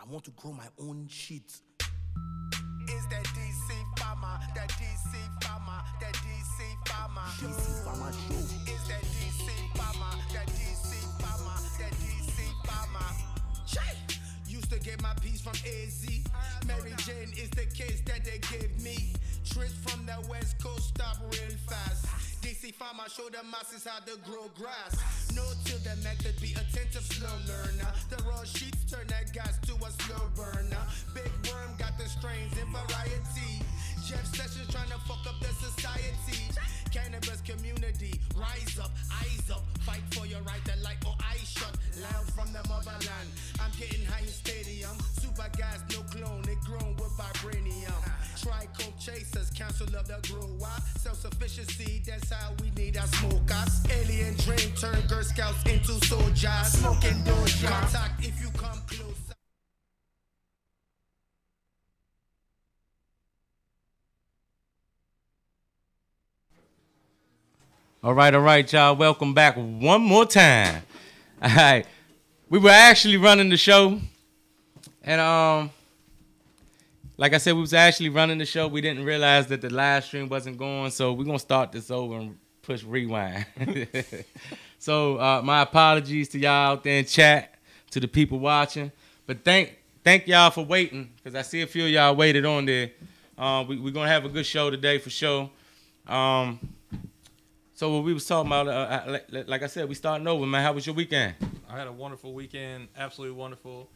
I want to grow my own shit. It's that DC Pharma, that DC Pharma, that DC Pharma. DC Pharma Show. It's that DC Pharma, that DC Pharma, that DC Pharma. Check. Used to get my piece from AZ. Mary Jane is the case that they gave me. Trips from the West Coast stop real fast. DC Pharma show the masses how to grow grass. No till the method, be attentive, slow learner. The raw sheets turn that gas to a slow burner. Big worm got the strains in variety. Jeff Sessions trying to fuck up the society. Cannabis community, rise up, eyes up. Fight for your right to light or eye shut. Loud from the motherland. I'm getting high in stadium. Super gas, no clone, it grown with vibranium. Try coke chasers, council of the grower. Self-sufficiency, that's how we need our smokers. Alien dream turn Girl Scouts into soldiers. Smoking doja. Contact if you come closer. All right, y'all. Welcome back one more time. All right. We were actually running the show. And like I said, we was actually running the show. We didn't realize that the live stream wasn't going, so we're going to start this over and push rewind. So my apologies to y'all out there in chat, to the people watching. But thank y'all for waiting, because I see a few of y'all waited on there. We're going to have a good show today for sure. So what we was talking about, like I said, we starting over, man. How was your weekend? I had a wonderful weekend, absolutely wonderful.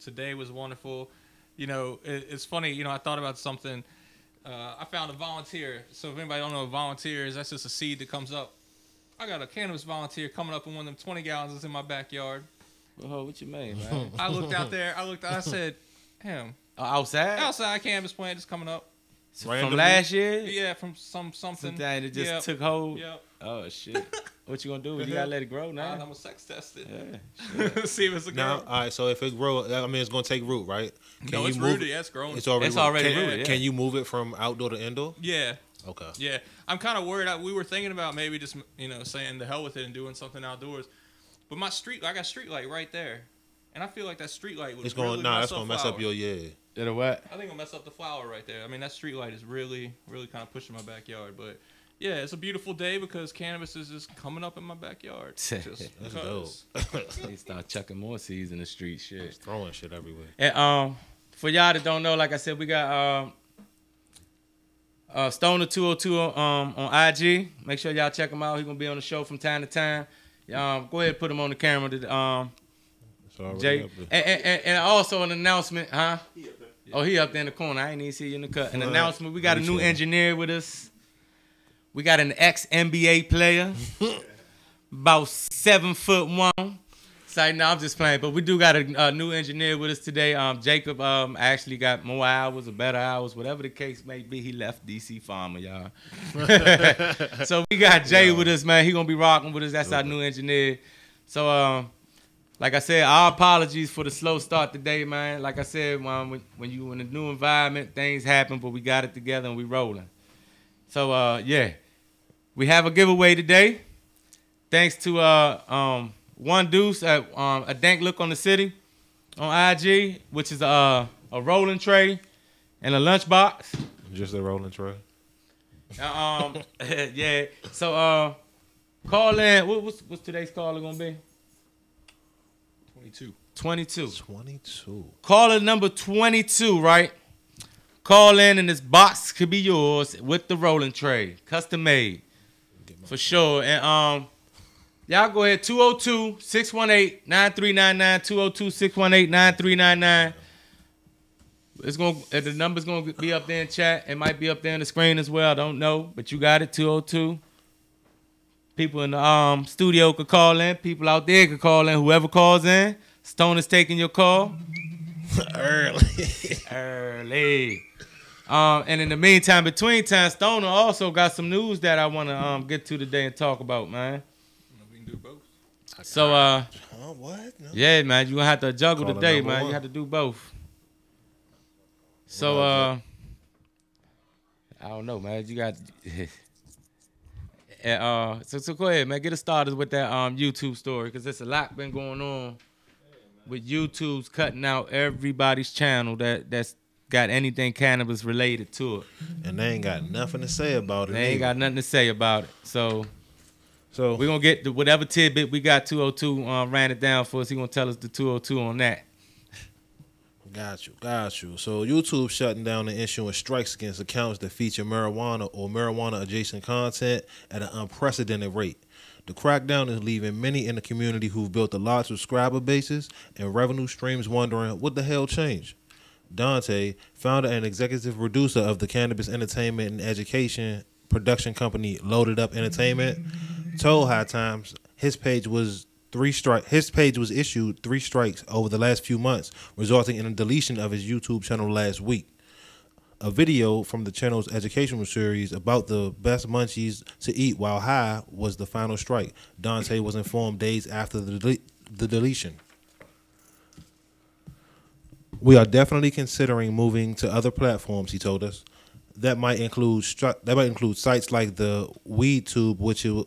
Today was wonderful. You know, it's funny, you know, I thought about something. I found a volunteer. So if anybody don't know what a volunteer is, that's just a seed that comes up. I got a cannabis volunteer coming up in one of them 20 gallons that's in my backyard. Oh, what you mean, man? I looked out there, I said, damn. Outside? Outside cannabis plant just coming up. So from last year? Yeah, from something. Something that just took hold? Yep. Oh, shit. What you gonna do? You gotta let it grow now? I'm gonna sex test it. Yeah. See if it's a girl. Now, all right, so if it grows, I mean, it's gonna take root, right? No, it's rooted. Yeah, it's growing. It's already rooted. Can you move it from outdoor to indoor? Yeah. Okay. Yeah, I'm kind of worried. We were thinking about maybe just, you know, saying the hell with it and doing something outdoors. But my I got street light right there, and I feel like that street light would it's going. really that's gonna mess up your Did it what? I think it'll mess up the flower right there. I mean, that street light is really, really kind of pushing my backyard. But yeah, it's a beautiful day because cannabis is just coming up in my backyard. That's dope. They start chucking more seeds in the street, shit. Just throwing shit everywhere. And for y'all that don't know, like I said, we got Stoner 202 on IG. Make sure y'all check him out. He's gonna be on the show from time to time. Go ahead and put him on the camera. Jay. And also an announcement, huh? He up there in the corner. I ain't even see you in the cut. An announcement. We got a new engineer with us. We got an ex-NBA player, about 7'1". So no, I'm just playing. But we do got a new engineer with us today. Jacob actually got more hours or better hours, whatever the case may be. He left DC Pharma, y'all. So we got Jay with us, man. He gonna be rocking with us. That's our new engineer. So like I said, our apologies for the slow start today, man. Like I said, when you in a new environment, things happen, but we got it together and we rolling. So yeah, we have a giveaway today. Thanks to One Deuce at a Dank Look on the City on IG, which is a rolling tray and a lunchbox. Just a rolling tray. Yeah. So call in. What's today's caller gonna be? 22. Caller number 22, right? Call in and this box could be yours with the rolling tray, custom made, for sure. And y'all go ahead, 202-618-9399, 202-618-9399. The number's gonna be up there in chat. It might be up there on the screen as well. I don't know, but you got it. 202. People in the studio could call in. People out there could call in. Whoever calls in, Stone is taking your call. Early. And in the meantime, between time, Stoner also got some news that I want to get to today and talk about, man. We can do both. So, what? No. Yeah, man, you're going to have to juggle today, man. You have to do both. So, I don't know, man. You got... so go ahead, man. Get us started with that YouTube story, because there's a lot been going on with YouTube's cutting out everybody's channel that's got anything cannabis related to it. And they ain't got nothing to say about it. They ain't got nothing to say about it. So So we're going to get whatever tidbit we got. 202 ran it down for us. He going to tell us the 202 on that. Got you. So YouTube shutting down and issuing strikes against accounts that feature marijuana or marijuana-adjacent content at an unprecedented rate. The crackdown is leaving many in the community who've built a large subscriber bases and revenue streams wondering what the hell changed. Dante, founder and executive producer of the cannabis entertainment and education production company Loaded Up Entertainment, told High Times his page was issued 3 strikes over the last few months, resulting in a deletion of his YouTube channel last week. A video from the channel's educational series about the best munchies to eat while high was the final strike. Dante was informed days after the deletion. We are definitely considering moving to other platforms, he told us. That might include sites like the WeedTube,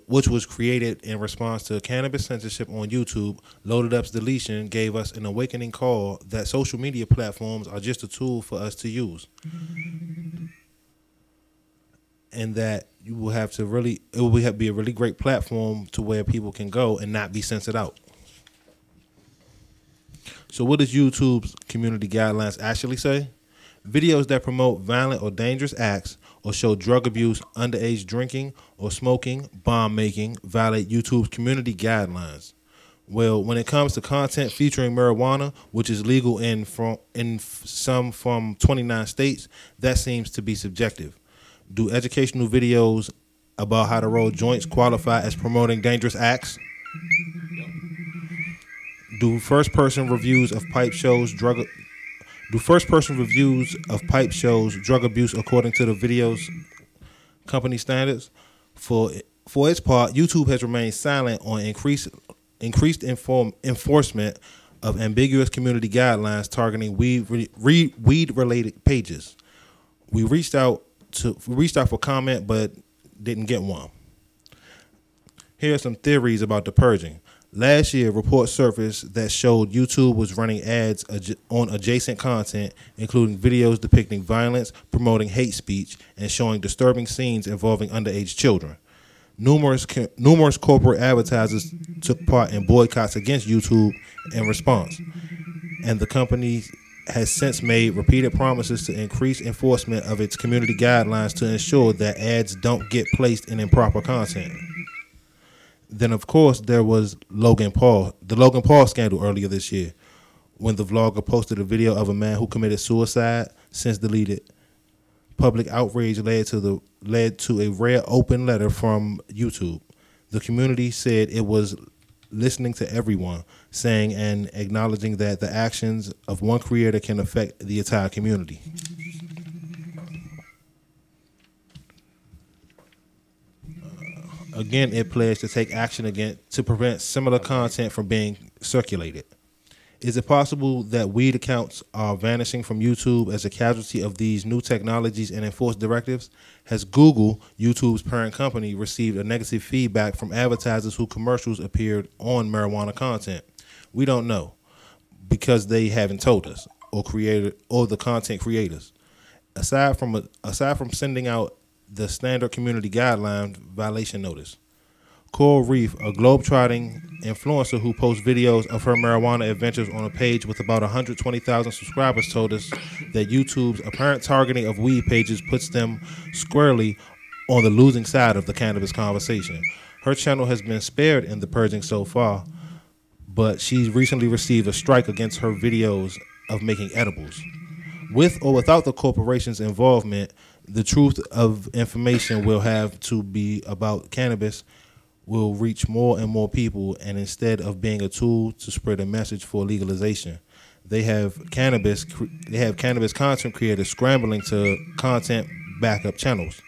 which was created in response to cannabis censorship on YouTube. Loaded Up's deletion gave us an awakening call that social media platforms are just a tool for us to use, and that it will be a really great platform to where people can go and not be censored out. So, what does YouTube's community guidelines actually say? Videos that promote violent or dangerous acts or show drug abuse, underage drinking, or smoking, bomb making violate YouTube's community guidelines. Well, when it comes to content featuring marijuana, which is legal in some from 29 states, that seems to be subjective. Do educational videos about how to roll joints qualify as promoting dangerous acts? Do first-person reviews of pipe shows drug abuse according to the video's company standards? For its part, YouTube has remained silent on increased enforcement of ambiguous community guidelines targeting weed-related pages. We reached out for comment, but didn't get one. Here are some theories about the purging. Last year, reports surfaced that showed YouTube was running ads on adjacent content, including videos depicting violence, promoting hate speech, and showing disturbing scenes involving underage children. Numerous corporate advertisers took part in boycotts against YouTube in response, and the company has since made repeated promises to increase enforcement of its community guidelines to ensure that ads don't get placed in improper content. Then, of course, there was the Logan Paul scandal earlier this year, when the vlogger posted a video of a man who committed suicide, since deleted. Public outrage led to a rare open letter from YouTube. The community said it was listening to everyone, saying and acknowledging that the actions of one creator can affect the entire community. Again, it pledged to take action again to prevent similar content from being circulated. Is it possible that weed accounts are vanishing from YouTube as a casualty of these new technologies and enforced directives? Has Google, YouTube's parent company, received a negative feedback from advertisers whose commercials appeared on marijuana content? We don't know, because they haven't told us, or the content creators. Aside from sending out the standard community guideline violation notice, Coral Reef, a globe-trotting influencer who posts videos of her marijuana adventures on a page with about 120,000 subscribers, told us that YouTube's apparent targeting of weed pages puts them squarely on the losing side of the cannabis conversation. Her channel has been spared in the purging so far, but she's recently received a strike against her videos of making edibles. With or without the corporation's involvement, the truth of information will have to be about cannabis will reach more and more people, and instead of being a tool to spread a message for legalization, they have cannabis content creators scrambling to content backup channels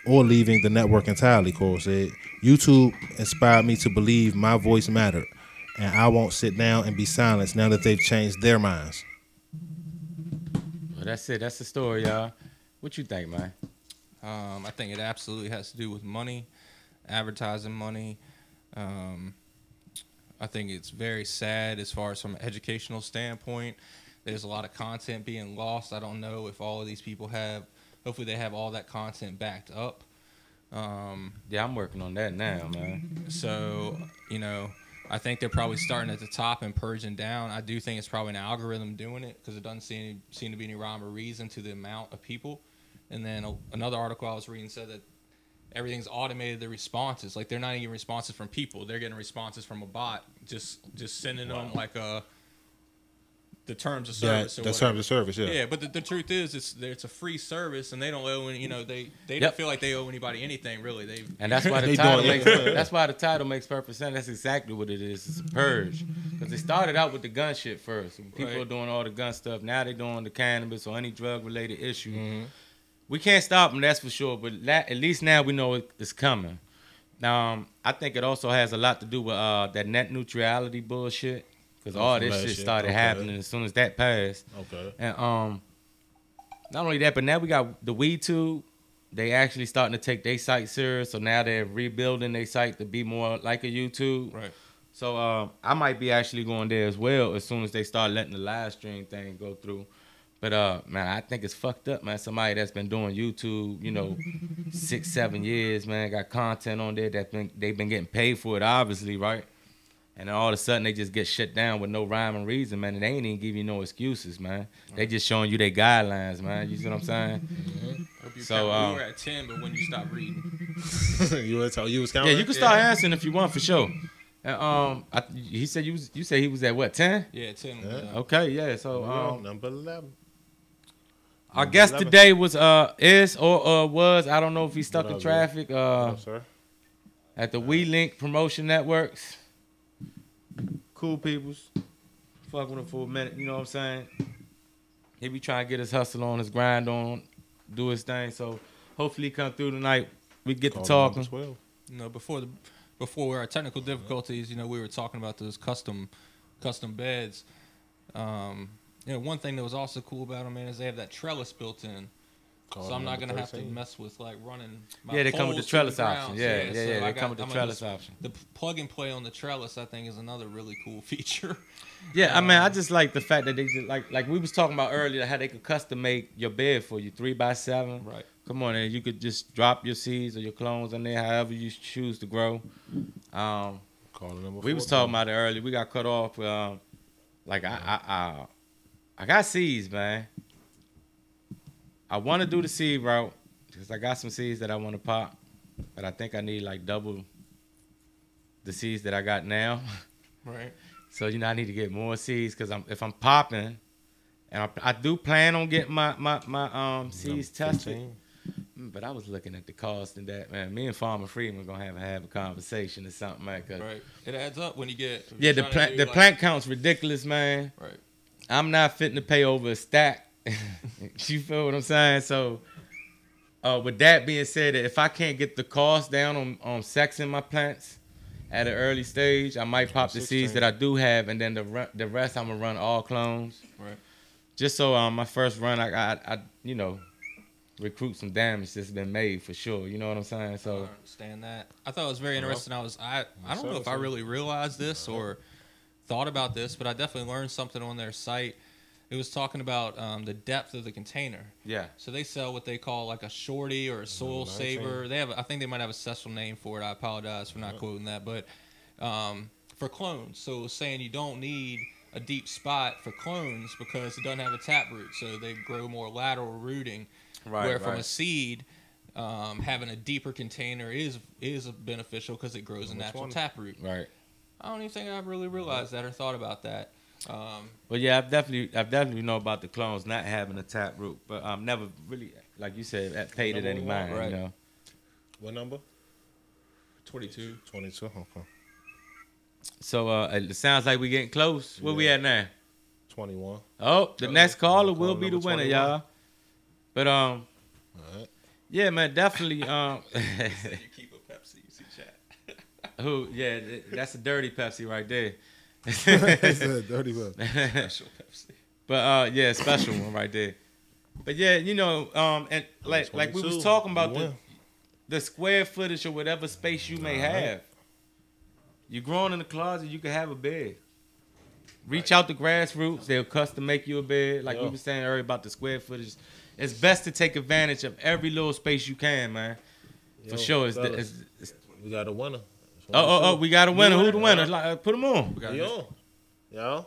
or leaving the network entirely, Cole said. YouTube inspired me to believe my voice mattered, and I won't sit down and be silenced now that they've changed their minds. Well, that's it. That's the story, y'all. What you think, man? I think it absolutely has to do with money, advertising money, I think it's very sad as far as from an educational standpoint. There's a lot of content being lost. I don't know if all of these people have. Hopefully, they have all that content backed up. Yeah, I'm working on that now, man. So, you know, I think they're probably starting at the top and purging down. I do think it's probably an algorithm doing it because it doesn't seem to be any rhyme or reason to the amount of people. And then another article I was reading said that everything's automated, the responses. Like, they're not even responses from people. They're getting responses from a bot, just sending them like the terms of service. The terms of service, yeah. Yeah, but the truth is, it's a free service, and they don't owe any. You know, they don't feel like they owe anybody anything, really. And that's why the title makes. That's why the title makes perfect sense. That's exactly what it is. It's a purge, because they started out with the gun shit first. People are doing all the gun stuff. Now they're doing the cannabis or any drug related issue. Mm-hmm. We can't stop them, that's for sure. But at least now we know it's coming. Now, I think it also has a lot to do with that net neutrality bullshit. Because all this shit started happening as soon as that passed. Okay. And not only that, but now we got the Weed Tube. They actually starting to take their site serious. So now they're rebuilding their site to be more like a YouTube. Right. So I might be actually going there as well as soon as they start letting the live stream thing go through. But man, I think it's fucked up, man. Somebody that's been doing YouTube, you know, 6-7 years, man, got content on there they've been getting paid for it, obviously, right? And then all of a sudden, they just get shut down with no rhyme and reason, man. And they ain't even give you no excuses, man. They just showing you their guidelines, man. You see what I'm saying? Mm-hmm. So we were at 10, but when you stopped reading, you was counting? Yeah, you can start answering if you want, for sure. And he said you said he was at what, 10? Yeah, 10. Yeah. Okay, yeah. So number 11. Our guest today was was, I don't know if he's stuck in traffic. Sir? At the WeLink Promotion Networks. Cool peoples. Fuck with him for a minute, you know what I'm saying? He be trying to get his hustle on, his grind on, do his thing. So hopefully he come through tonight. We get to talking. You know, before our technical difficulties, you know, we were talking about those custom beds. You know, one thing that was also cool about them, man, is they have that trellis built in. So I'm not gonna have to mess with like running. My they come with the trellis option. Yeah, so they come with the trellis option. The plug and play on the trellis, I think, is another really cool feature. Yeah, I mean, I just like the fact that they just like we was talking about earlier, how they could custom make your bed for you, 3x7. Right. Come on, and you could just drop your seeds or your clones in there, however you choose to grow. We was talking about it earlier. We got cut off. Like I got seeds, man. I want to do the seed route because I got some seeds that I want to pop, but I think I need like double the seeds that I got now. Right. So, you know, I need to get more seeds because if I'm popping, and I do plan on getting my seeds tested. But I was looking at the cost and that, man. Me and Farmer Freeman gonna have a conversation or something, man. Right. It adds up when you get. Yeah, the plant count's ridiculous, man. Right. I'm not fitting to pay over a stack. You feel what I'm saying? So, with that being said, if I can't get the cost down on sexing my plants at an early stage, I might pop the seeds that I do have, and then the rest I'm gonna run all clones. Right. Just so my first run, I you know, recruit some damage that's been made for sure. You know what I'm saying? So I understand that. I thought it was very interesting. I don't know if I really realized this or thought about this, but I definitely learned something on their site. It was talking about the depth of the container. Yeah. So they sell what they call like a shorty or a soil saver. They have, I think they might have a special name for it. I apologize for not quoting that, but for clones. So it was saying you don't need a deep spot for clones because it doesn't have a taproot, so they grow more lateral rooting. Right. Where from a seed, having a deeper container is beneficial because it grows a natural taproot. Right. I don't even think I've really realized that or thought about that. Well, yeah, I've definitely know about the clones not having a tap root, but never really, like you said, paid it any mind. Right. You know. What number? 22. 22. Okay. So it sounds like we're getting close. Where we at now? 21. Oh, the next caller will be the winner, 21. Y'all. But all right. Yeah, man, definitely. You keep a Pepsi, you see chat. Who? Yeah, that's a dirty Pepsi right there. It's a dirty Pepsi. Special Pepsi. But yeah, special one right there. But yeah, you know, and like we was talking about the square footage or whatever space you may have. You're growing in the closet, you can have a bed. Reach out to grassroots. They'll custom make you a bed. Like we were saying earlier about the square footage. It's best to take advantage of every little space you can, man. For sure. We got a winner. We got a winner. Who the winner? Put him on. Yo.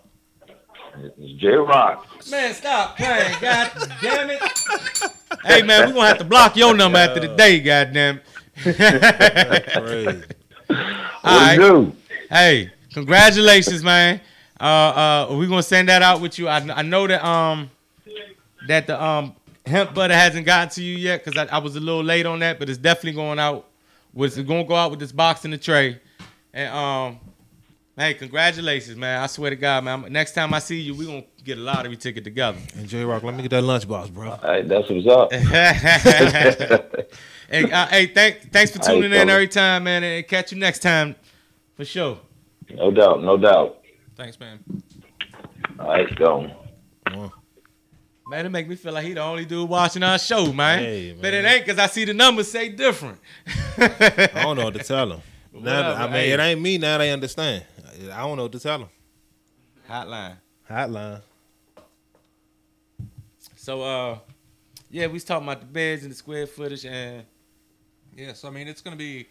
It's J-Rock. Man, stop playing. God damn it. Hey, man, we're going to have to block your number after the day, goddamn it. What do? Hey, congratulations, man. We're going to send that out with you. I know that that the hemp butter hasn't gotten to you yet because I was a little late on that, but it's definitely going out. It's going to go out with this box in the tray. And hey, congratulations, man. I swear to God, man. Next time I see you, we're going to get a lottery ticket together. And J-Rock, let me get that lunchbox, bro. All right, that's what's up. Hey, thanks for tuning in every time, man. And catch you next time for sure. No doubt, no doubt. Thanks, man. All right, go. Man, it make me feel like he the only dude watching our show, man. Hey, man. But it ain't because I see the numbers say different. I don't know what to tell him. Whatever, It ain't me now they understand. I don't know what to tell them. Hotline. So, we was talking about the beds and the square footage and... Yeah, so, I mean, it's going to be...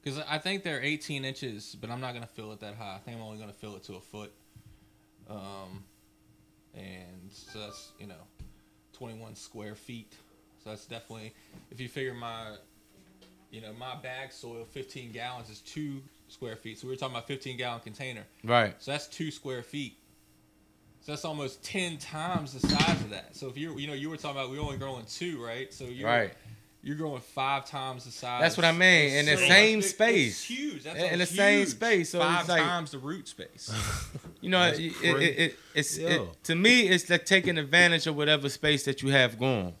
Because I think they're 18 inches, but I'm not going to fill it that high. I think I'm only going to fill it to a foot. And so that's, 21 square feet. So that's definitely... If you figure my bag soil, 15 gallons is 2 square feet. So we were talking about 15-gallon container. Right. So that's 2 square feet. So that's almost 10 times the size of that. So if you were talking about we're only growing 2, right? So you're growing 5 times the size. That's what I mean. In the same space. It's huge. That's in the same space. So 5 it's like, times the root space. To me, it's like taking advantage of whatever space that you have going.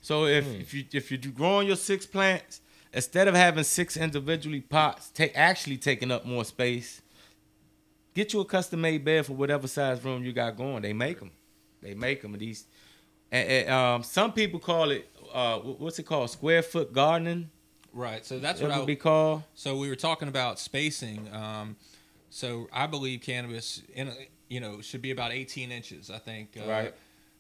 So if you're growing your 6 plants, instead of having 6 individually pots, actually taking up more space, get you a custom-made bed for whatever size room you got going. They make them. These, and some people call it what's it called? Square foot gardening. Right. So that's what what it would be called. So we were talking about spacing. So I believe cannabis, should be about 18 inches. I think. Right.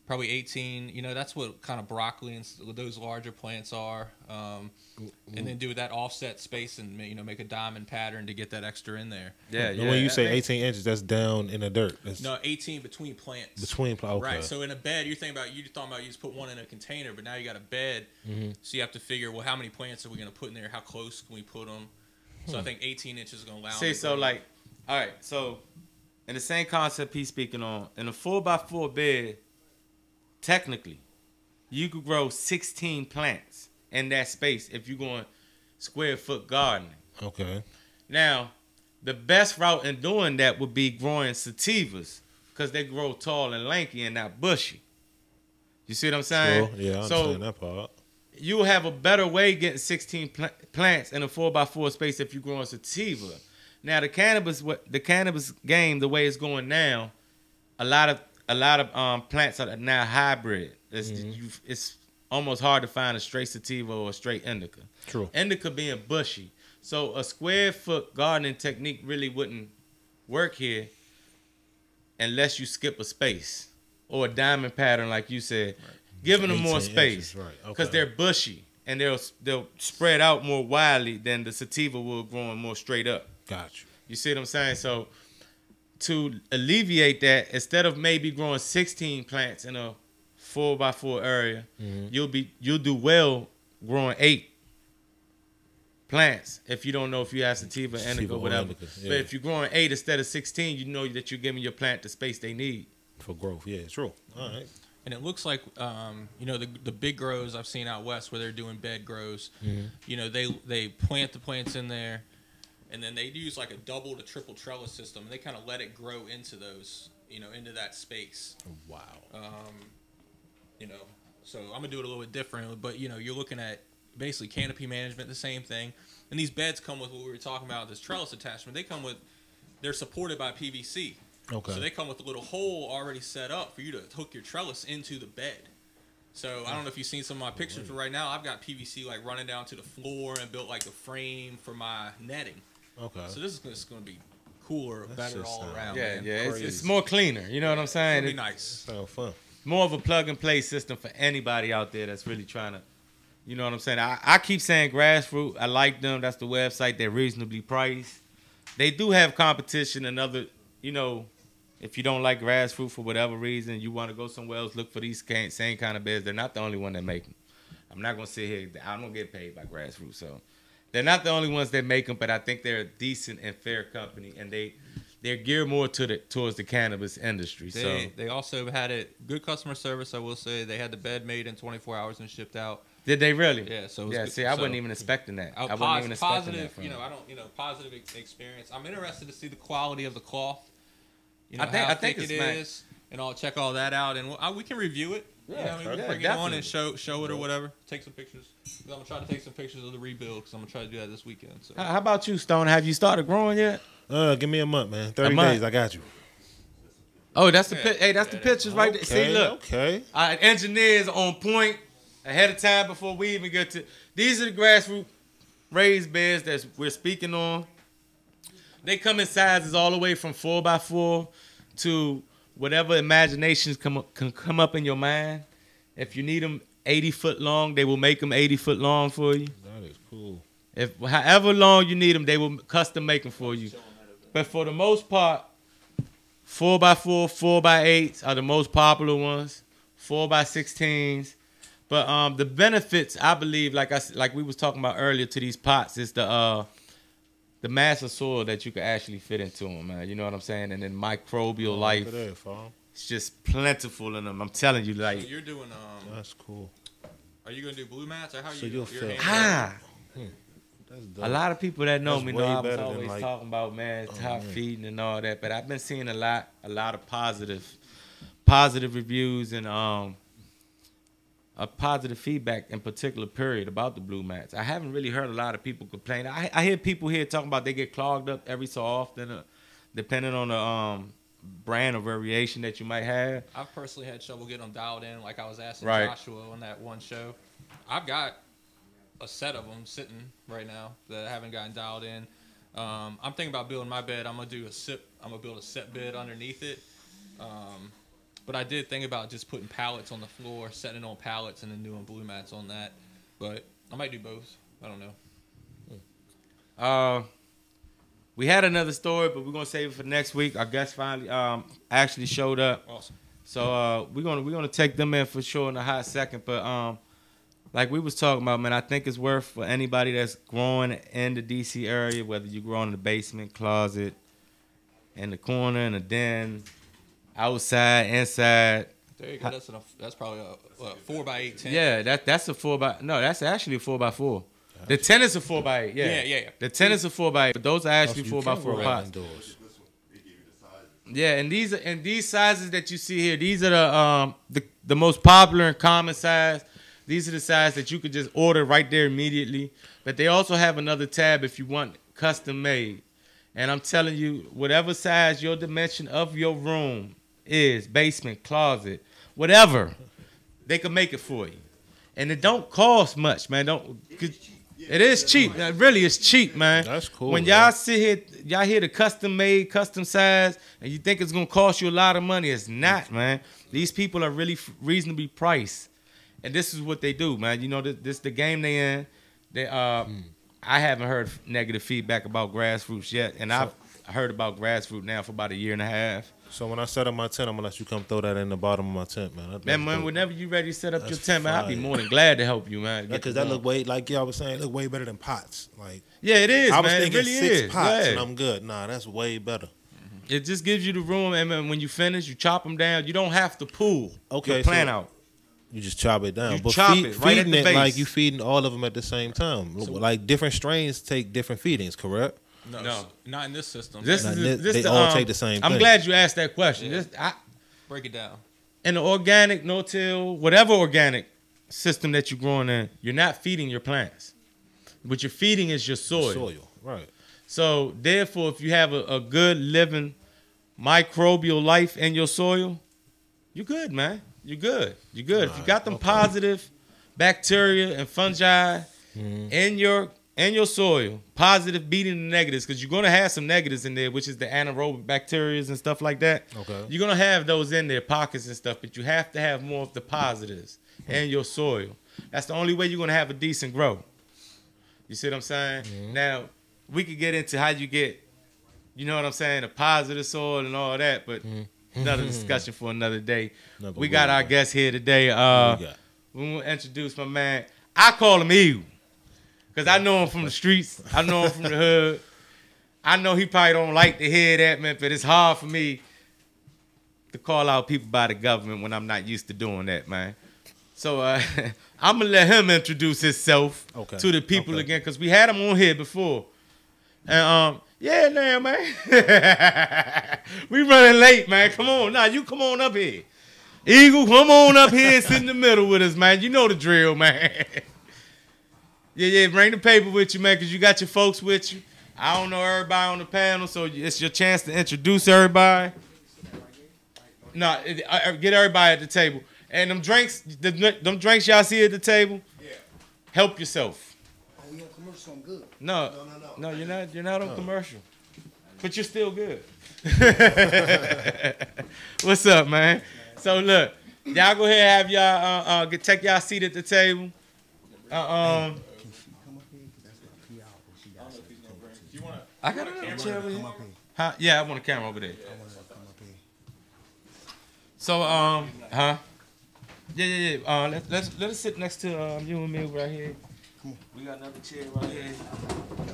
Probably 18. That's what kind of broccoli and those larger plants are. And then do that offset space and make a diamond pattern to get that extra in there. Yeah. When you say 18 inches, that's down in the dirt. No, 18 between plants. Okay. Right. So in a bed, you're talking about you just put one in a container, but now you got a bed. So you have to figure, well, how many plants are we going to put in there? How close can we put them? So I think 18 inches is going to allow. See, so like, all right. So in the same concept he's speaking on, in a 4x4 bed. Technically, you could grow 16 plants in that space if you're going square foot gardening. Okay. Now, the best route in doing that would be growing sativas because they grow tall and lanky and not bushy. You see what I'm saying? Sure. Yeah, I understand that part. You'll have a better way getting 16 plants in a 4x4 space if you're growing sativa. Now, the cannabis game, the way it's going now, a lot of plants are now hybrid. It's almost hard to find a straight sativa or a straight indica. True. Indica being bushy. So a square foot gardening technique really wouldn't work here unless you skip a space or a diamond pattern like you said. Right. Giving them more space because they're bushy and they'll spread out more widely than the sativa will growing more straight up. Gotcha. You see what I'm saying? So to alleviate that, instead of maybe growing 16 plants in a 4x4 area, you'll do well growing 8 plants if you don't know if you have sativa, indica, or whatever. Yeah. But if you're growing 8 instead of 16, you know that you're giving your plant the space they need for growth. Yeah, true. All right. And it looks like the big grows I've seen out west where they're doing bed grows. They plant the plants in there. And then they use like a double to triple trellis system, and they kind of let it grow into those, into that space. Wow. So I'm gonna do it a little bit different, but you're looking at basically canopy management, the same thing. And these beds come with what we were talking about, this trellis attachment. They're supported by PVC. Okay. So they come with a little hole already set up for you to hook your trellis into the bed. So I don't know if you've seen some of my pictures, but right now I've got PVC like running down to the floor and built like the frame for my netting. Okay. So this is going to be cooler, better all around. Yeah, man. yeah. It's more cleaner. You know what I'm saying? It'll be nice. Sound fun. More of a plug and play system for anybody out there that's really trying to, you know what I'm saying? I keep saying Grassroot. I like them. That's the website. They're reasonably priced. They do have competition and other, you know, if you don't like Grassroot for whatever reason, you want to go somewhere else, look for these same kind of beds. They're not the only one that make them. I'm not going to sit here. I don't get paid by Grassroot, so they're not the only ones that make them, but I think they're a decent and fair company, and they're geared more towards the cannabis industry. They also had good customer service. I will say they had the bed made in 24 hours and shipped out. Did they really? Yeah. So see, I wasn't even expecting that. I wasn't even expecting that. Positive, I don't, positive experience. I'm interested to see the quality of the cloth. I think it is, and I'll check all that out, and we can review it. Yeah, we can bring it on and show it or whatever. Take some pictures. I'm gonna try to take some pictures of the rebuild because I'm gonna try to do that this weekend. So. How about you, Stone? Have you started growing yet? Give me a month, man. 30 days, I got you. Oh, that's the that's the pictures right there. See, look. Okay. Our engineers on point ahead of time before we even get to. These are the Grassroot raised beds that we're speaking on. They come in sizes all the way from 4x4 to whatever imaginations can come up in your mind. If you need them 80-foot long, they will make them 80-foot long for you. That is cool. If however long you need them, they will custom make them for you. But for the most part, 4x4, 4x8s are the most popular ones. 4x16s. But the benefits, I believe, like we was talking about earlier, to these pots is the mass of soil that you can actually fit into them, man. You know what I'm saying? And then microbial life. It's just plentiful in them. I'm telling you, like. So you're doing. That's cool. Are you gonna do blue mats or how so you? A lot of people that know me know I was always talking about, man, top feeding and all that. But I've been seeing a lot of positive reviews and a positive feedback in particular period about the blue mats. I haven't really heard a lot of people complain. I hear people here talking about they get clogged up every so often, depending on the brand or variation that you might have. I've personally had trouble getting them dialed in, like I was asking right. Joshua on that one show. I've got a set of them sitting right now that I haven't gotten dialed in. I'm thinking about building my bed. I'm gonna build a set bed underneath it. But I did think about just putting pallets on the floor, setting it on pallets, and then doing blue mats on that. But I might do both. I don't know. We had another story, but we're gonna save it for next week. Our guest finally actually showed up. Awesome. So we're gonna take them in for sure in a hot second. But like we was talking about, man, I think it's worth for anybody that's growing in the DC area, whether you're growing in the basement, closet, in the corner, in the den, outside, inside. There you go. That's probably a 4x8 tent. Yeah, that's a 4x. No, that's actually a 4x4. The tent is a 4x8. Yeah. The tent is a 4x8, but those are actually 4x4 pots. Yeah, and these sizes that you see here, these are the most popular and common size. These are the sizes that you could just order right there immediately. But they also have another tab if you want custom made. And I'm telling you, whatever size your dimension of your room is, basement, closet, whatever, they can make it for you. And it don't cost much, man. It is cheap. Really, it's cheap, man. That's cool. When y'all sit here, y'all hear the custom made, custom size, and you think it's gonna cost you a lot of money. It's not, man. These people are really reasonably priced, and this is what they do, man. You know, this the game they in. They I haven't heard negative feedback about Grassroots yet, and I've heard about Grassroots now for about a year and a half. So when I set up my tent, I'm gonna let you come throw that in the bottom of my tent, man. Man, whenever you ready to set up your tent, man, I'll be more than glad to help you, man. Because that look way, like y'all was saying, look way better than pots. Like yeah, it is. I was man. thinking it really 6 is. pots, and I'm good. Nah, that's way better. It just gives you the room, and when you finish, you chop them down. You don't have to pull your plant out. You just chop it down. You chop it right at the base. Like you feeding all of them at the same time. So, like different strains take different feedings, correct? No, not in this system. They all take the same thing. I'm glad you asked that question. Yeah. Break it down. In the organic, no-till, whatever organic system that you're growing in, you're not feeding your plants. What you're feeding is your soil. Right. So, therefore, if you have a good living microbial life in your soil, you're good, man. You're good. You're good. If you got them positive bacteria and fungi in your and your soil, positive beating the negatives, because you're going to have some negatives in there, which is the anaerobic bacteria and stuff like that. Okay. You're going to have those in there, pockets and stuff, but you have to have more of the positives in your soil. That's the only way you're going to have a decent growth. You see what I'm saying? Mm-hmm. Now, we could get into how you get, you know what I'm saying, a positive soil and all that, but another discussion for another day. We got our guest here today. We want to introduce my man. I call him Eagle. Because I know him from the streets. I know him from the hood. I know he probably don't like to hear that, man, but it's hard for me to call out people by the government when I'm not used to doing that, man. So I'm going to let him introduce himself to the people again, because we had him on here before. And, yeah, now, man. We running late, man. Come on. Now, you come on up here. Eagle, come on up here and sit in the middle with us, man. You know the drill, man. Yeah, bring the paper with you, man, because you got your folks with you. I don't know everybody on the panel, so it's your chance to introduce everybody. No, get everybody at the table. And them drinks y'all see at the table, help yourself. Oh, we on commercial, I'm good. No, you're not on commercial. But you're still good. What's up, man? So look, y'all go ahead and have y'all take y'all seat at the table. I got another chair over here. Huh? Yeah, I want a camera over there. So, Yeah. Let us sit next to you and me right here. Come on. We got another chair right here.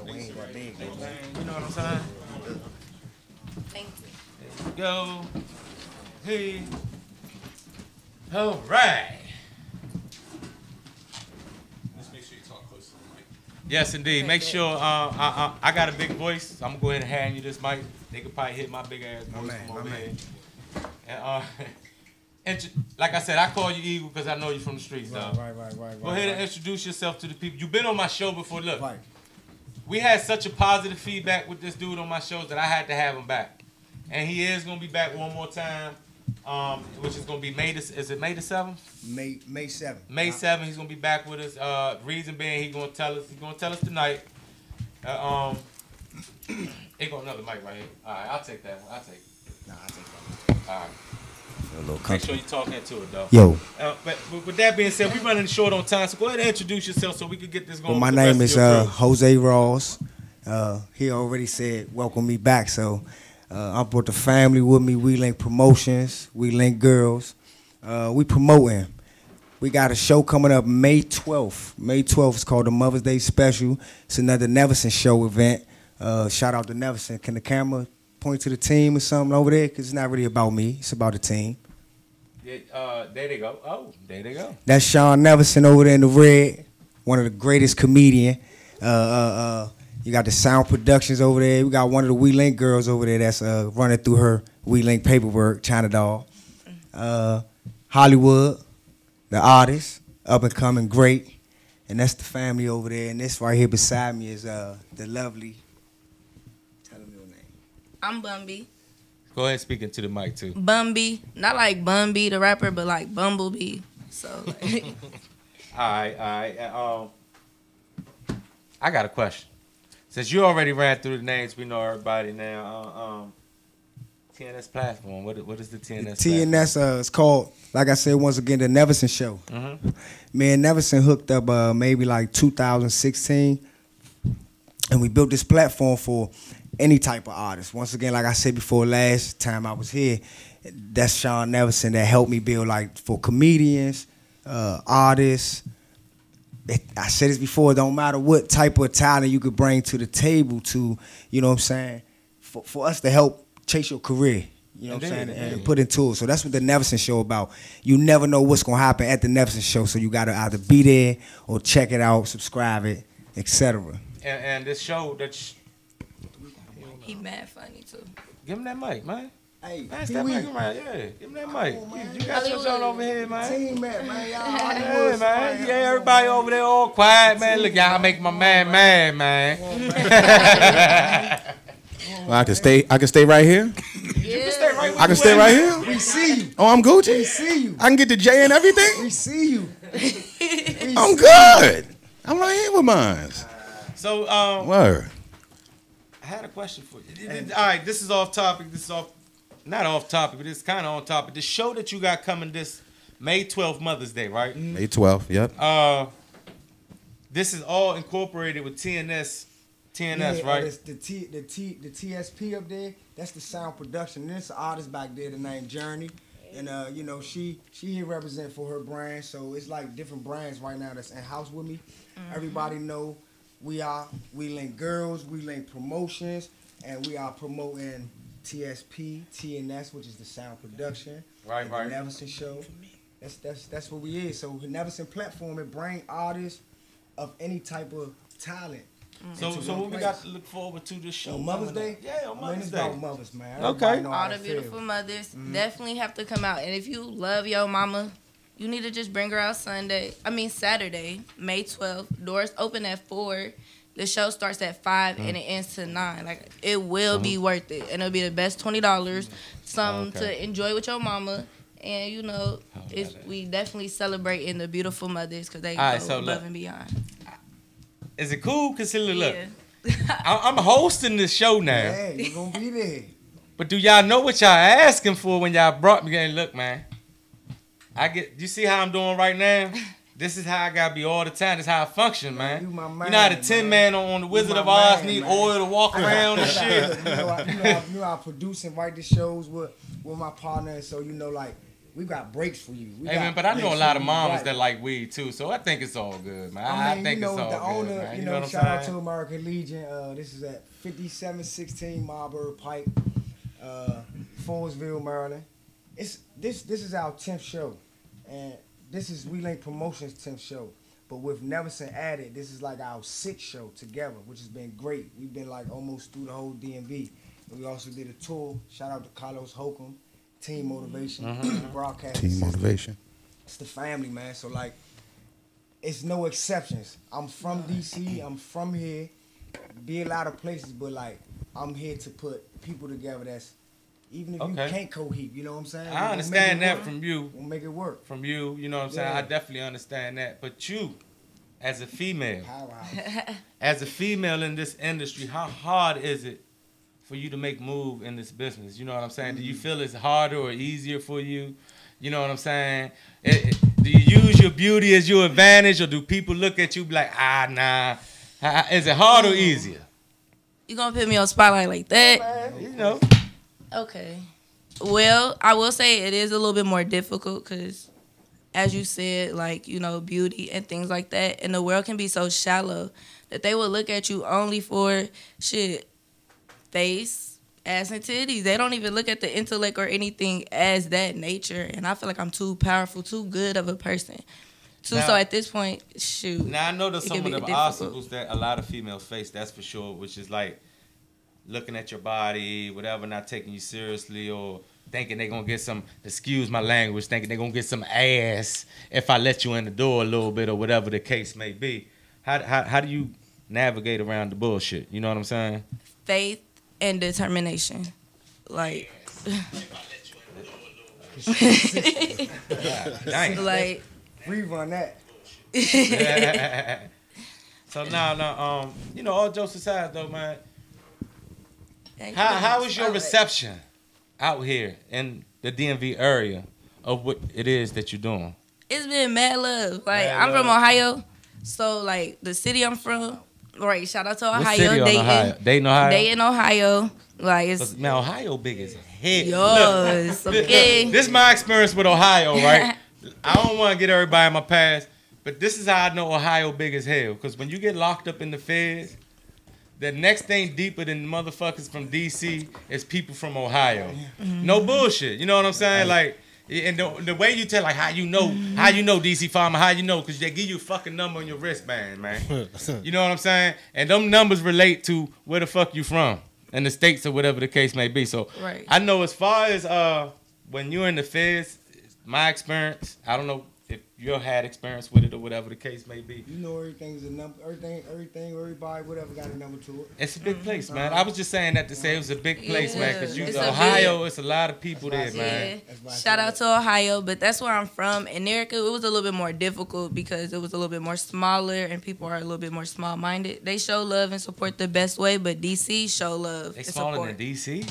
We ain't that big, you know what I'm saying? Thank you. There we go. Hey. All right. Just make sure you talk close to the mic. Yes, indeed. Make sure I got a big voice. So I'm gonna go ahead and hand you this mic. They could probably hit my big ass voice from over here. And like I said, I call you Eagle because I know you from the streets, dog. Right. Go ahead and introduce yourself to the people. You've been on my show before. Look, Right. we had such a positive feedback with this dude on my shows that I had to have him back. And he is gonna be back one more time, which is gonna be May the 7th? May 7th. May 7th, he's gonna be back with us. Reason being, he's gonna tell us tonight. Here go another mic right here. All right, I'll take that one. I'll take it. Nah, I take that. All right. A little Make sure you talk into it, though. Yo. But with that being said, we're running short on time, so go ahead and introduce yourself so we can get this going. Well, my name is Jose Ross. He already said welcome me back, so I brought the family with me. We Link Promotions, We Link Girls. We promoting. We got a show coming up May 12th. May 12th is called the Mother's Day Special. It's another Neverson Show event. Shout out to Neverson. Can the camera point to the team or something over there? Because it's not really about me. It's about the team. Yeah, there they go. Oh, there they go. That's Sean Neverson over there in the red. One of the greatest comedian. You got the Sound Productions over there. We got one of the We Link girls over there that's running through her We Link paperwork, China Doll. Hollywood, the artist, up and coming, great. And that's the family over there. And this right here beside me is the lovely. Tell them your name. I'm Bumby. Go ahead and speak into the mic, too. Bumby. Not like Bumby the rapper, but like Bumblebee. So, like. All right. I got a question. Since you already ran through the names, we know everybody now. TNS platform. What is the TNS? TNS is called, like I said once again, the Neverson Show. Mm-hmm. Me and Neverson hooked up maybe like 2016, and we built this platform for any type of artist. Once again, like I said before, last time I was here, that's Sean Neverson that helped me build like for comedians, artists. I said this before, it don't matter what type of talent you could bring to the table to, you know what I'm saying, for us to help chase your career, you know what I'm saying, and put into it. So that's what the Neverson Show about. You never know what's going to happen at the Neverson Show, so you got to either be there or check it out, subscribe it, etc. And this show, He mad funny, too. give him that mic, man. Hey, Pass that mic around, yeah. Give him that mic. You got your show over here, man. Team man, y'all. Yeah, man. Yeah, everybody over there all quiet, man. Look, y'all make my man mad, man. Well, I can stay right here. You can stay right where I can stay right here. We see you. Oh, I'm Gucci. We see you. I can get the J and everything. We see you. I'm good. I'm right here with mine. So Word. I had a question for you. All right, this is off topic. This is not off topic, but it's kind of on topic. The show that you got coming this May 12th, Mother's Day, right? May 12th. Yep. This is all incorporated with TNS, right? The TSP up there, that's the sound production. And there's an artist back there named Journey. And you know, she here represent for her brand. So it's like different brands right now that's in house with me. Everybody know we link girls, we link promotions, and we are promoting TSP, TNS, which is the sound production. Right. The Neverson Show. That's what we is. So the Neverson platform, it bring artists of any type of talent. So what we got to look forward to this show? On Mother's Day? Yeah, on Mother's It's Day. about mothers, man. Okay. Everybody know how All the to feel. beautiful mothers definitely have to come out. And if you love your mama, you need to just bring her out Saturday, May 12th. Doors open at 4. The show starts at 5 and it ends to 9. Like, it will be worth it. And it'll be the best $20. Something to enjoy with your mama. And, you know, we definitely celebrating the beautiful mothers because they go above and beyond. Is it cool? Because look, Yeah. I'm hosting this show now. Yeah, you gonna be there. But do y'all know what y'all asking for when y'all brought me? And look, man, you see how I'm doing right now? This is how I gotta be all the time. This is how I function, man. You my man, You know how the Tin Man on the Wizard of Oz need oil to walk around and shit. you know I produce and write the shows with my partner, and so you know, like, we got breaks for you. Hey, man, but I know a lot of mamas that like weed too, so I think it's all good, man. I think you know, it's all the good, owner, man. you know know, what shout I'm out saying? to American Legion. This is at 5716 Marlboro Pike, Forestville, Maryland. This is our 10th show, and this is We Link Promotions 10th show. But with Neverson added, this is like our 6th show together, which has been great. We've been like almost through the whole DMV. And we also did a tour. Shout out to Carlos Holcomb, Team Motivation, broadcast. Team Motivation. It's the family, man. So like, it's no exceptions. I'm from DC. I'm from here. Be a lot of places, but like, I'm here to put people together that's, even if you can't co-heap, you know what I'm saying? I understand that from you. We'll make it work. From you, you know what I'm saying? I definitely understand that. But you, as a female, as a female in this industry, how hard is it for you to make move in this business? You know what I'm saying? Do you feel it's harder or easier for you? You know what I'm saying? Do you use your beauty as your advantage, or do people look at you like, nah? Is it hard or easier? You gonna put me on spotlight like that? You know. Okay. Well, I will say it is a little bit more difficult because, as you said, like, you know, beauty and things like that, and the world can be so shallow that they will look at you only for face, ass, and titties. They don't even look at the intellect or anything as that nature. And I feel like I'm too powerful, too good of a person. So at this point, shoot. Now I know there's some of the obstacles that a lot of females face, that's for sure, which is like looking at your body, whatever, not taking you seriously, or thinking they're gonna get some, excuse my language, thinking they're gonna get some ass if I let you in the door a little bit, or whatever the case may be. How do you navigate around the bullshit? You know what I'm saying? Faith and determination. Like, like, rerun that. So now, you know, all jokes aside though, man, how is your reception out here in the DMV area of what it is that you're doing? It's been mad love. Like, I'm from Ohio, so like the city I'm from. Right, shout out to Ohio. What city Dayton. Ohio? Dayton, Ohio. Dayton, Ohio. Like, it's man, Ohio big as hell. Yours, okay. This is my experience with Ohio, right? I don't want to get everybody in my past, but this is how I know Ohio big as hell. Because when you get locked up in the feds, the next thing deeper than motherfuckers from DC is people from Ohio. No bullshit. You know what I'm saying? Like, and the way you tell, like, how you know DC Pharma, how you know, because they give you a fucking number on your wristband, man. You know what I'm saying? And them numbers relate to where the fuck you from, and the states or whatever the case may be. So I know as far as when you're in the feds, my experience, I don't know if you had experience with it or whatever the case may be. You know everything's a number. Everything, everybody, whatever got a number to it. It's a big place, man. I was just saying that to say it was a big place, man, because It's a Ohio, it's a lot of people there, man. Yeah. Shout out to Ohio, but that's where I'm from. In Erica, it was a little bit more difficult because it was a little bit more smaller and people are a little bit more small-minded. They show love and support the best way, but DC show love They and smaller support. than DC?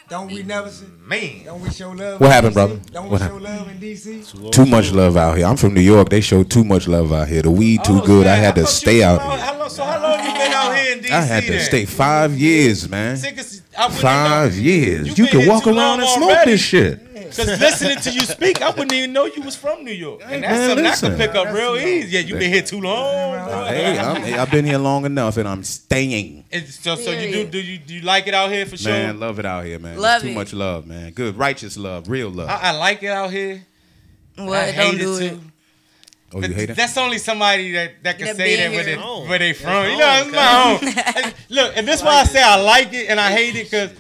Don't we never see? Man. Don't we show love? What in happened, DC? brother? Don't What we show happened? love in DC? Too much love out here. I'm from New York. They show too much love out here. The weed too Oh, good. man, I had to thought stay you out. was how long you been out here in DC? I had to then? stay 5 years, man. See, 'cause I wouldn't 5 know- years. You You been can here walk too around long and smoke already. this shit. Because listening to you speak, I wouldn't even know you was from New York. And that's Man, something listen. I can pick up real easy. Yeah, you been here too long, bro. Hey, I've been here long enough, and I'm staying. So you do you like it out here for sure? Man, love it out here, man. Love It's too it. much love, man. Good, righteous love, real love. I like it out here. Well, I don't hate do it it. too. Oh, you hate it? That's only somebody that can That say been that here. where they from. You know, it's my own. Look, and this is why I say I like it and I hate it, because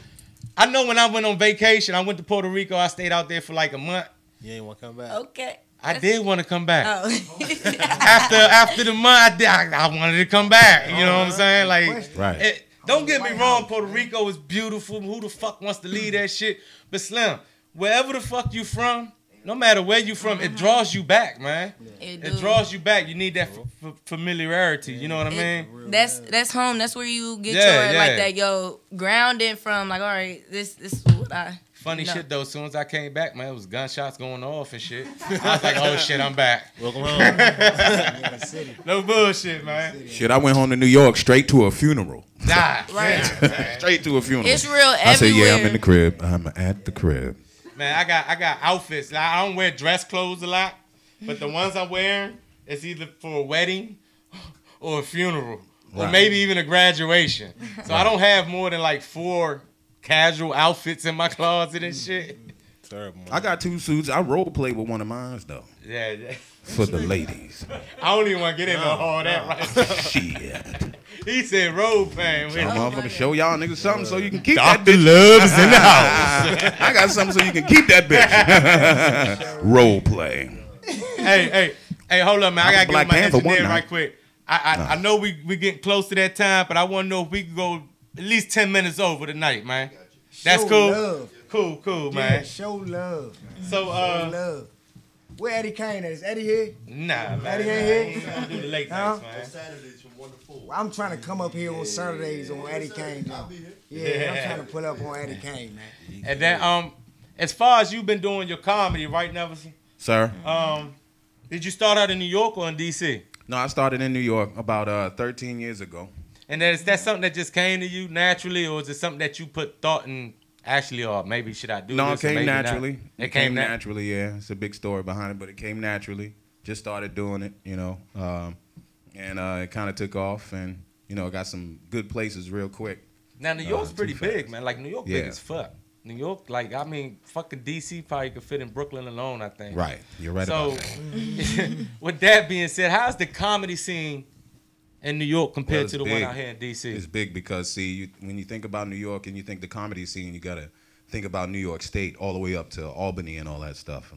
I know when I went on vacation, I went to Puerto Rico. I stayed out there for like a month. You ain't want to come back. Okay. I did want to come back. Oh. After the month, I wanted to come back. You know what I'm saying? Like, Right. don't get me wrong, Puerto Rico is beautiful. Who the fuck wants to leave that shit? But Slim, wherever the fuck you from, no matter where you from, it draws you back, man. It draws you back. You need that familiarity. You know what I mean? That's home. That's where you get Yeah, your like yeah. that grounding from. Like, all right, this is what I. Funny No. shit though, as soon as I came back, man, it was gunshots going off and shit. I was like, oh shit, I'm back. Welcome home. No bullshit, man. Shit, I went home to New York straight to a funeral. Nah, Right. Straight to a funeral. It's real everywhere. I said, yeah, I'm in the crib. I'm at the crib. Man, I got outfits. Like, I don't wear dress clothes a lot, but the ones I'm wearing is either for a wedding or a funeral, or Right. maybe even a graduation. So I don't have more than like 4 casual outfits in my closet and shit. Terrible. I got 2 suits. I role play with one of mine, though, Yeah. for the ladies. I don't even want to get into all that right now. Shit. He said road pain. I'm motherfucking show y'all niggas something so you can keep Dr. that bitch. Love's in the house. I got something so you can keep that bitch. Role play. Hey, hold up, man. I gotta Black get my Panther engineer one right night. quick. I know we getting close to that time, but I want to know if we can go at least 10 minutes over tonight, man. That's Show cool. love. Cool, Yeah, man. show love. So, Show love. Where Eddie Kane at? Is Eddie here? nah, man. Eddie I ain't ain't here? gonna do the late Huh? nights, man. Well, I'm trying to come up here on Saturdays on Eddie Kane. Yeah, I'm trying to pull up on Eddie Kane, man. And then, as far as you've been doing your comedy, right, Neverson? Sir? Did you start out in New York or in DC? No, I started in New York about 13 years ago. And is that something that just came to you naturally, or is it something that you put thought in? Actually, or maybe should I do No, it this? or came maybe not? naturally. It came naturally. naturally, yeah. It's a big story behind it, but it came naturally. Just started doing it, you know. And it kind of took off, and, you know, got some good places real quick. Now, New York's too pretty fast. big, man. Like, New York Yeah. big as fuck. New York, like, I mean, fucking DC probably could fit in Brooklyn alone, I think. Right. You're right So, about that. with that being said, how's the comedy scene in New York compared Well, it's to the one big. out here in DC? It's big because, see, when you think about New York and you think the comedy scene, you got to think about New York State all the way up to Albany and all that stuff.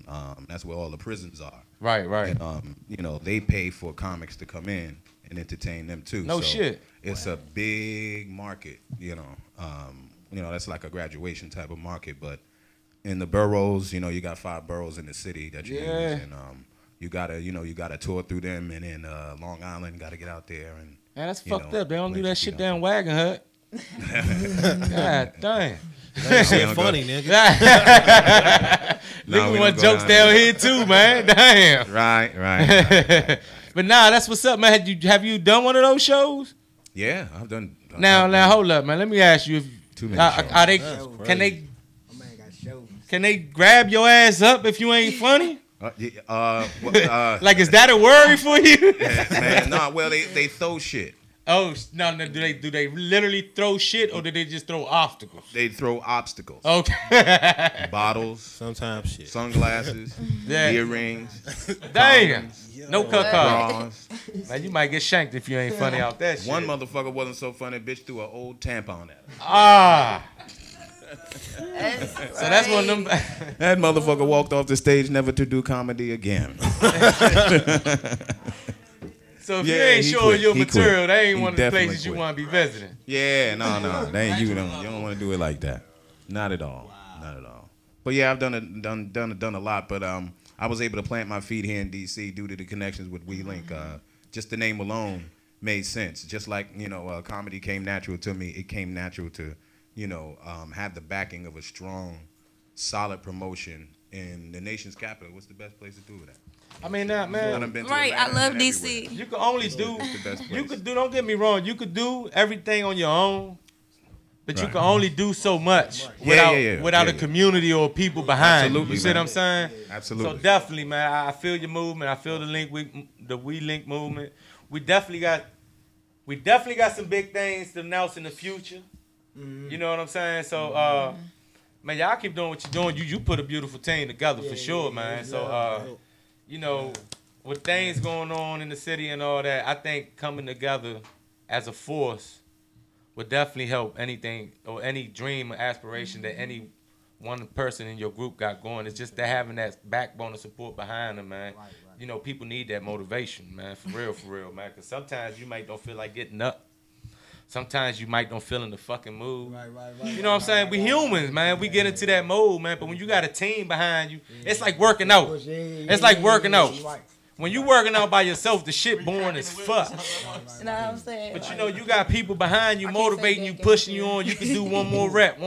That's where all the prisons are. Right. And, you know, they pay for comics to come in and entertain them too. No so shit. It's a big market, you know. You know, that's like a graduation type of market. But in the boroughs, you know, you got 5 boroughs in the city that you use, and you gotta tour through them, and then Long Island, got to get out there and. Man, that's you fucked know, up. They don't do that places, shit you know. down Wagon Hut. God damn. That shit funny, nigga. No, Nigga we want don't go jokes down down here too, man. Damn. Right. But nah, that's what's up, man. Have you done one of those shows? Yeah, I've done. Now hold up, man. Let me ask you: Too many shows. are they? That's Can they? My man got shows. Can they grab your ass up if you ain't funny? Like, Is that a worry for you? man, no, well, they throw shit. Oh no! Do they literally throw shit or do they just throw obstacles? They throw obstacles. Okay. Bottles, Sometimes shit. sunglasses, Yeah. earrings, Damn. No cut card. bras. Man, you might get shanked if you ain't funny out that shit. One motherfucker wasn't so funny, bitch threw an old tampon at her. Ah. So that's one of them. That motherfucker walked off the stage never to do comedy again. So if Yeah, you ain't he showing quit. your He material, quit. that ain't He one of the definitely places you quit. want to be visiting. Yeah, no. That ain't you don't want to do it like that. Not at all. Not at all. But yeah, I've done a lot. But I was able to plant my feet here in DC due to the connections with WeLink. Just the name alone made sense. Just like comedy came natural to me. It came natural to have the backing of a strong, solid promotion in the nation's capital. What's the best place to do that? I mean, man. Right, I love DC. You can only do. You could do. Don't get me wrong. You could do everything on your own, but you can only do so much without a community or people behind. Absolutely, you see what I'm saying? Absolutely. So definitely, man. I feel your movement. I feel the WeLink movement. We definitely got some big things to announce in the future. You know what I'm saying? So, man, y'all keep doing what you're doing. You put a beautiful team together for sure, man. So, with things going on in the city and all that, I think coming together as a force would definitely help anything or any dream or aspiration that any one person in your group got going. It's just that having that backbone of support behind them, man. Right. People need that motivation, man. For real, man. Because sometimes you might don't feel like getting up. Sometimes you might don't feel in the fucking mood. Right. You know what I'm saying? We humans, man. We get into that mode, man. But when you got a team behind you, it's like working out. It's like working out. When you working out by yourself, the shit boring as fuck. You know what I'm saying? But you got people behind you, motivating you, pushing you on. You can do one more rep.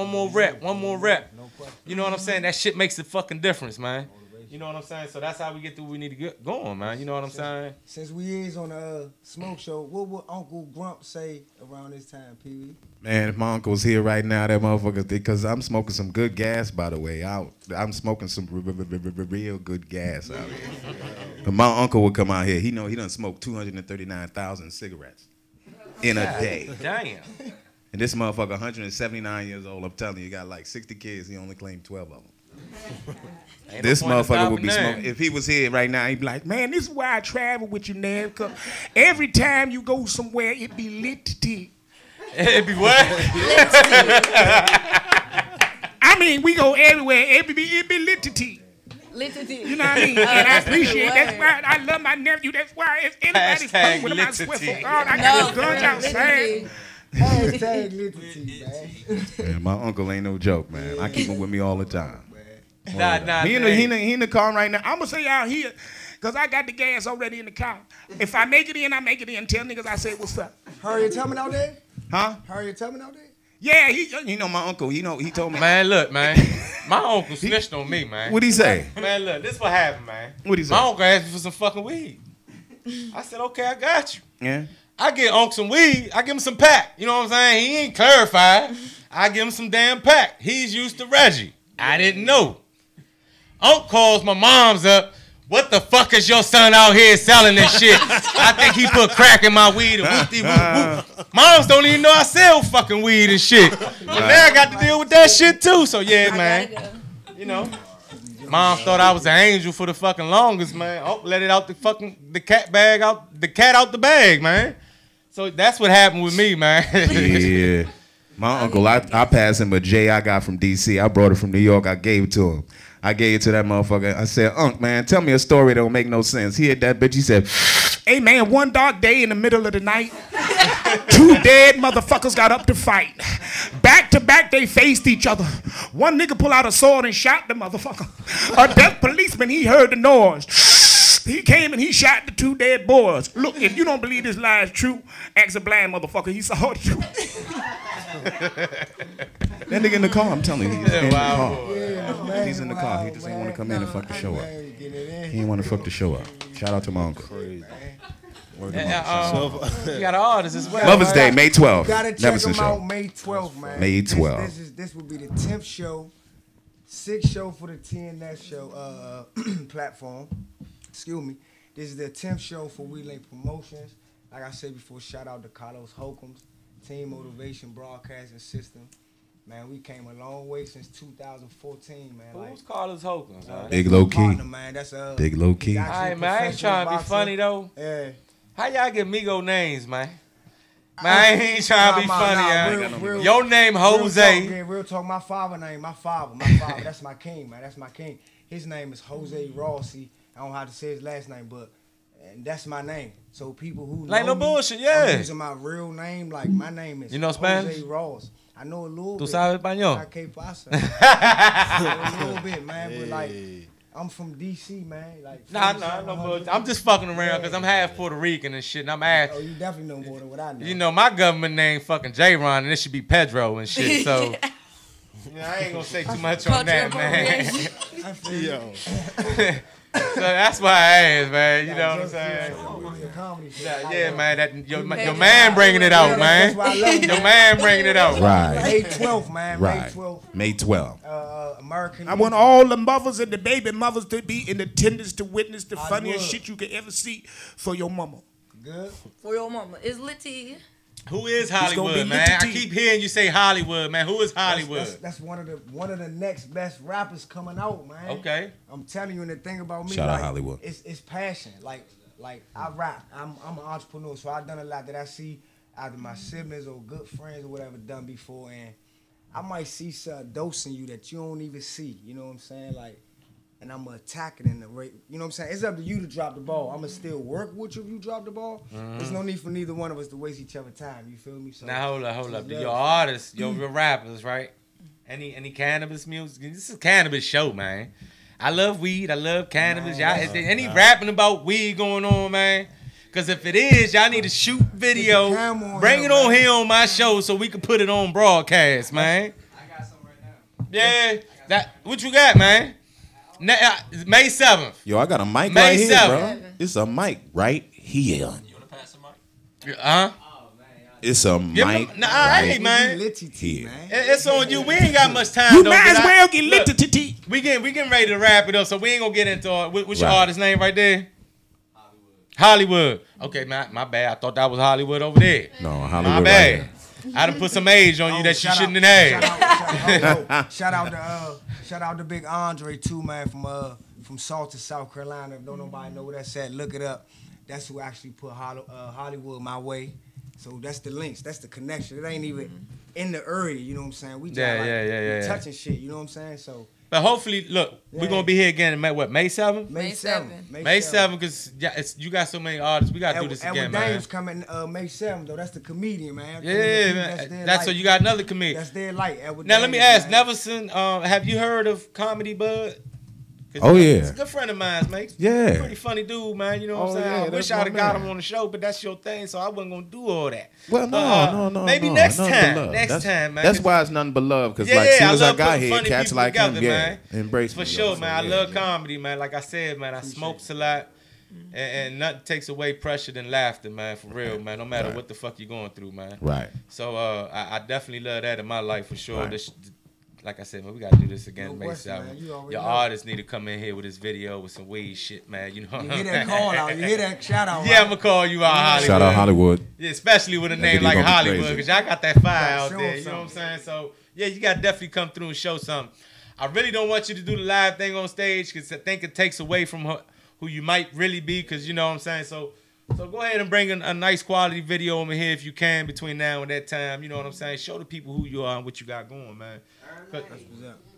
You know what I'm saying? That shit makes a fucking difference, man. You know what I'm saying? So that's how we get through. We need to get going, man. You know what I'm saying? Since we is on the Smoke Show, what would Uncle Grump say around this time, Pee Wee? Man, if my uncle's here right now, that motherfucker, because I'm smoking some good gas, by the way. I'm smoking some real good gas out here. But my uncle would come out here. He done smoked 239,000 cigarettes in a day. Damn. And this motherfucker, 179 years old, I'm telling you, he got like 60 kids. He only claimed 12 of them. This motherfucker would be smoking. If he was here right now, he'd be like, man, this is why I travel with you, Nav, because every time you go somewhere, it be lit to tea. It be what? I mean, we go everywhere. It be lit to tea. Lit to tea. You know what I mean? And I appreciate it. That's why I love my nephew. That's why if anybody's home with him, I swear for God, I got his guns outside. Hashtag lit to tea, man. Man, my uncle ain't no joke, man. I keep him with me all the time. Nah, he in the car right now. I'm gonna say out here, cause I got the gas already in the car. If I make it in, I make it in. Tell niggas I say what's up. Harriet Tubman out there? Huh? Harriet Tubman out there? Yeah, my uncle. He told me. Man, look, man. My uncle snitched on me, man. What'd he say? Man, look, this what happened, man. What'd he say? My uncle asked me for some fucking weed. I said, okay, I got you. Yeah. I get Unc some weed. I give him some pack. You know what I'm saying? He ain't clarified. I give him some damn pack. He's used to Reggie. I didn't know. Unc calls my mom's up. What the fuck is your son out here selling this shit? I think he put crack in my weed and whoop-de-whoop-whoop. Moms don't even know I sell fucking weed and shit. But now I got to deal with that shit too. So yeah, man. You know. Mom thought I was an angel for the fucking longest, man. Oh, let it out the cat out the bag, man. So that's what happened with me, man. Yeah. My uncle, I passed him a J I got from DC. I brought it from New York. I gave it to him. I gave it to that motherfucker. I said, Unc, man, tell me a story that don't make no sense. He had that bitch. He said, hey, man, one dark day in the middle of the night, two dead motherfuckers got up to fight. Back to back, they faced each other. One nigga pulled out a sword and shot the motherfucker. A deaf policeman, he heard the noise. He came and he shot the two dead boys. Look, if you don't believe this lie is true, ask a blind motherfucker. He saw it too. That nigga in the car, I'm telling you, he's in the car. Yeah, he's in the car. He just ain't want to come in and fuck the show up. He ain't want to fuck the show up. Shout out to my uncle. You got an artist as well. Mother's Day, May 12th. Gotta check them out May 12th, man. May 12th. This will be the 10th show, 6th show for the TNS show platform. Excuse me. This is the 10th show for WeLink Promotions. Like I said before, shout out to Carlos Holcombs, Team Motivation Broadcasting System. Man, we came a long way since 2014, man. Who's Carlos Holcombs? Big low key. Partner, man. That's Big low key. All right, man. I ain't trying to be funny though. Yeah. How y'all get Migo names, man? Man, I ain't trying to be funny, real, your name Jose. Real talk, my father name, my father. That's my king, man. That's my king. His name is Jose Rossi. I don't know how to say his last name, but and that's my name. So people who like know no me, bullshit, yeah. I'm using my real name. Like my name is Spanish? Jose Ross. I know a little bit. ¿Tú sabes español? I can't pasa. A little bit, man. But like, I'm from DC, man. Like, no bullshit. I'm just fucking around because I'm half Puerto Rican and shit. And I'm half. Oh, you definitely know more than what I know. You know, my government name fucking J-Ron, and it should be Pedro and shit. So, I ain't gonna say too much on that, man. Yo. So that's why I asked, man. You know what I'm saying? Yeah, man. That your man bringing it out, man. Your man bringing it out. Right. May 12th, man. Right. May 12th. May 12th. American. I want all the mothers and the baby mothers to be in attendance to witness the funniest shit you could ever see for your mama. Good. For your mama. It's Litty. Who is Hollywood, man? I keep hearing you say Hollywood, man. Who is Hollywood? That's one of the next best rappers coming out, man. Okay. I'm telling you, and the thing about me, Shout like, out Hollywood. It's passion. Like I rap. I'm an entrepreneur, so I've done a lot that I see either my siblings or good friends or whatever done before, and I might see some dose in you that you don't even see. You know what I'm saying? Like, and I'm gonna attack it in the rate. You know what I'm saying? It's up to you to drop the ball. I'm gonna still work with you if you drop the ball. There's no need for neither one of us to waste each other time. You feel me? So now hold up. Your artists, your rappers, right? Any cannabis music? This is a cannabis show, man. I love weed. I love cannabis. Y'all, is there any rapping about weed going on, man? Because if it is, y'all need to shoot video. Bring it on here on my show so we can put it on broadcast, man. I got some right now. Yeah. What you got, man? May 7th. Yo, I got a mic May right here, 7th. bro. It's a mic right here. You want to pass the mic? It's a mic hey, man. here. It's on you. We ain't got much time. You though, might as but well get lit to tea. We getting ready to wrap it up, so we ain't gonna get into it. What's your artist name right there? Hollywood. Okay, my bad. I thought that was Hollywood over there. No, Hollywood. My bad. Right I done put some age on you that you shouldn't have had. Shout out to Big Andre too, man, from Salta, South Carolina. If don't nobody know where that's at, look it up. That's who actually put Hollywood my way. So that's the links. That's the connection. It ain't even in the area. You know what I'm saying? We just touching shit. You know what I'm saying? So. But hopefully, look, we're going to be here again in May 7th? May 7th. May 7th, because you got so many artists. We got to do this again, man. Dame's coming May 7th, though. That's the comedian, man. Yeah, man. That's so you got another comedian. That's their light. Now, let me ask, Neverson, have you heard of Comedy Bud? Oh, yeah. He's a good friend of mine, mate. Yeah. Pretty funny dude, man. You know what I'm saying? Yeah, I wish I'd have got him on the show, but that's your thing, so I wasn't going to do all that. Well, no. Maybe next time. Next time, man. That's why it's nothing but love, because like, as soon as I got here, cats like him, embrace me. For sure, man. I love comedy, man. Like I said, man, I smokes a lot, and nothing takes away pressure than laughter, man, for real, man, no matter what the fuck you're going through, man. Right. So I definitely love that in my life, for sure. Right. Like I said, man, we got to do this again, May 7th. Your artists need to come in here with this video with some weed shit, man. You know, you hear that call out? You hear that shout out? Yeah, I'm going to call you out, Hollywood. Shout out Hollywood. Yeah, especially with a name like Hollywood, because y'all got that fire out there. You know what I'm saying? So, yeah, you got to definitely come through and show something. I really don't want you to do the live thing on stage because I think it takes away from who you might really be, because you know what I'm saying? So go ahead and bring a nice quality video over here if you can between now and that time. You know what I'm saying? Show the people who you are and what you got going, man.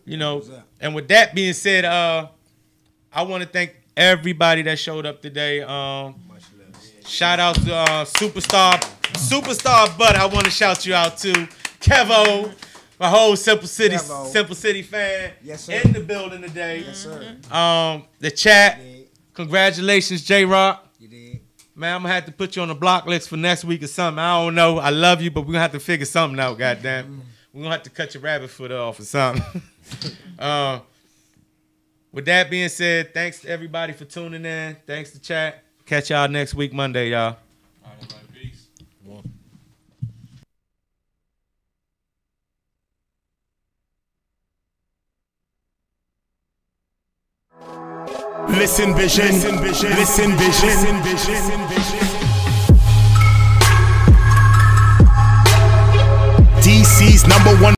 You know, and with that being said, I want to thank everybody that showed up today. Shout out to Superstar Bud. I want to shout you out too. Kevo, my whole Simple City fan, in the building today. Yes, sir. The chat. Congratulations, J-Rock. Man, I'm going to have to put you on the block list for next week or something. I don't know. I love you, but we're going to have to figure something out, goddamn. We're going to have to cut your rabbit foot off or something. With that being said, thanks to everybody for tuning in. Thanks to chat. Catch y'all next week, Monday, y'all. All right, peace. Listen, vision. Listen, vision. DC's #1